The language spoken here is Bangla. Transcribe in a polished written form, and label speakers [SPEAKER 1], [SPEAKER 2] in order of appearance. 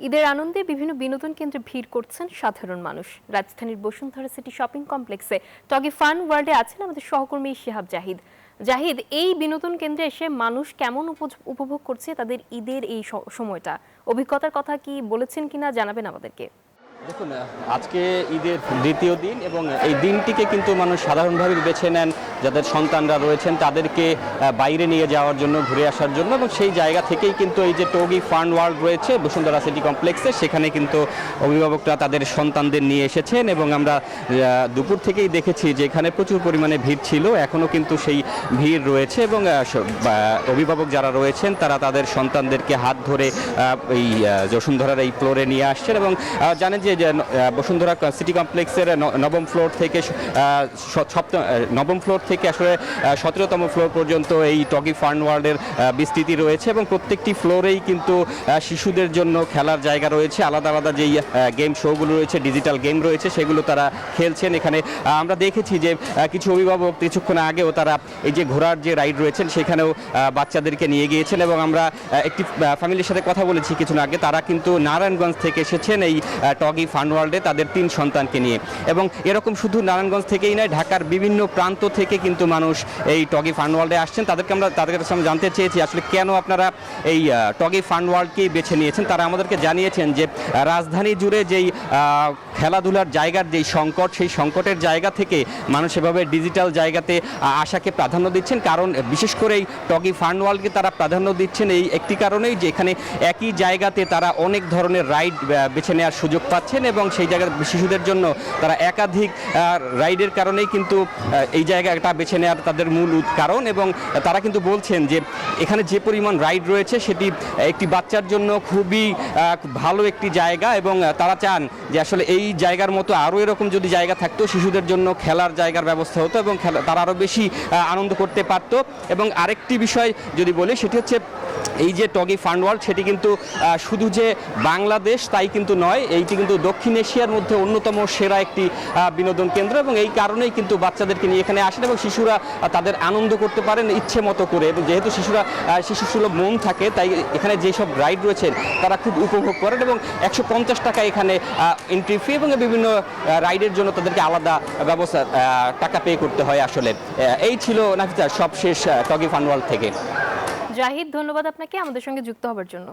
[SPEAKER 1] ঈদের আনন্দে বিভিন্ন বিনোদন কেন্দ্রে ভিড় করছেন সাধারণ মানুষ। রাজধানীর বসুন্ধরা সিটি শপিং কমপ্লেক্সে টগি ফান ওয়ার্ল্ডে আছেন আমাদের সহকর্মী শিহাব জাহিদ। জাহিদ, এই বিনোদন কেন্দ্রে এসে মানুষ কেমন উপভোগ করছে তাদের ঈদের এই সময়টা, অভিজ্ঞতার কথা কি বলেছেন কিনা জানাবেন আমাদেরকে।
[SPEAKER 2] দেখুন, আজকে ঈদের দ্বিতীয় দিন এবং এই দিনটিকে কিন্তু মানুষ সাধারণভাবে বেছে নেন যাদের সন্তানরা রয়েছেন তাদেরকে বাইরে নিয়ে যাওয়ার জন্য, ঘুরে আসার জন্য, এবং সেই জায়গা থেকেই কিন্তু এই যে টগি ফান ওয়ার্ল্ড রয়েছে বসুন্ধরা সিটি কমপ্লেক্সে, সেখানে কিন্তু অভিভাবকরা তাদের সন্তানদের নিয়ে এসেছেন এবং আমরা দুপুর থেকেই দেখেছি যে এখানে প্রচুর পরিমাণে ভিড় ছিল, এখনও কিন্তু সেই ভিড় রয়েছে এবং অভিভাবক যারা রয়েছেন তারা তাদের সন্তানদেরকে হাত ধরে এই বসুন্ধরার এই ফ্লোরে নিয়ে আসছেন। এবং জানেন যে বসুন্ধরা সিটি কমপ্লেক্সের নবম ফ্লোর থেকে আসলে 17তম ফ্লোর পর্যন্ত এই টগি ফান ওয়ার্ল্ডের বিস্তৃতি রয়েছে এবং প্রত্যেকটি ফ্লোরেই কিন্তু শিশুদের জন্য খেলার জায়গা রয়েছে। আলাদা আলাদা যেই গেম শোগুলো রয়েছে, ডিজিটাল গেম রয়েছে, সেগুলো তারা খেলছেন। এখানে আমরা দেখেছি যে কিছু অভিভাবক কিছুক্ষণ আগেও তারা এই যে ঘোড়ার যে রাইড রয়েছেন সেখানেও বাচ্চাদেরকে নিয়ে গিয়েছেন এবং আমরা একটি ফ্যামিলির সাথে কথা বলেছি কিছুক্ষণ আগে, তারা কিন্তু নারায়ণগঞ্জ থেকে এসেছেন এই টগি ফান ওয়ার্ল্ডে তাদের 3 সন্তানকে নিয়ে। এবং এরকম শুধু নারায়ণগঞ্জ থেকেই নয়, ঢাকার বিভিন্ন প্রান্ত থেকে কিন্তু মানুষ এই টগি ফান ওয়ার্ল্ডে আসছেন। তাদের কাছে আমরা জানতে চেয়েছি আসলে কেন আপনারা এই টগি ফান ওয়ার্ল্ডকেই বেছে নিয়েছেন। তারা আমাদেরকে জানিয়েছেন যে রাজধানী জুড়ে যেই খেলাধুলার জায়গার যেই সংকট, সেই সংকটের জায়গা থেকে মানুষ এভাবে ডিজিটাল জায়গাতে আসাকে প্রাধান্য দিচ্ছেন। কারণ বিশেষ করে এই টগি ফান ওয়ার্ল্ডকে তারা প্রাধান্য দিচ্ছেন এই একটি কারণেই যে এখানে একই জায়গাতে তারা অনেক ধরনের রাইড বেছে নেওয়ার সুযোগ পাচ্ছেন এবং সেই জায়গার শিশুদের জন্য তারা একাধিক রাইডের কারণেই কিন্তু এই জায়গাটা বেছে নেওয়ার তাদের মূল কারণ। এবং তারা কিন্তু বলছেন যে এখানে যে পরিমাণ রাইড রয়েছে সেটি একটি বাচ্চার জন্য খুবই ভালো একটি জায়গা এবং তারা চান যে আসলে এই জায়গার মতো আরও এরকম যদি জায়গা থাকতো, শিশুদের জন্য খেলার জায়গার ব্যবস্থা হতো এবং তারা আরও বেশি আনন্দ করতে পারতো। এবং আরেকটি বিষয় যদি বলি সেটি হচ্ছে এই যে টগি ফান ওয়ার্ল্ড, সেটি কিন্তু শুধু যে বাংলাদেশ তাই কিন্তু নয়, এইটি কিন্তু দক্ষিণ এশিয়ার মধ্যে অন্যতম সেরা একটি বিনোদন কেন্দ্র এবং এই কারণেই কিন্তু বাচ্চাদেরকে নিয়ে এখানে আসেন এবং শিশুরা তাদের আনন্দ করতে পারেন ইচ্ছে মতো করে। এবং যেহেতু শিশুসুলভ মন থাকে, তাই এখানে যেসব রাইড রয়েছে তারা খুব উপভোগ করেন এবং 150 টাকা এখানে এন্ট্রি ফি এবং বিভিন্ন রাইডের জন্য তাদেরকে আলাদা ব্যবস্থা টাকা পে করতে হয়। আসলে এই ছিল নাফিসা সবশেষ টগি ফান ওয়ার্ল্ড থেকে।
[SPEAKER 1] জাহিদ, ধন্যবাদ আপনাকে আমাদের সঙ্গে যুক্ত হবার জন্য।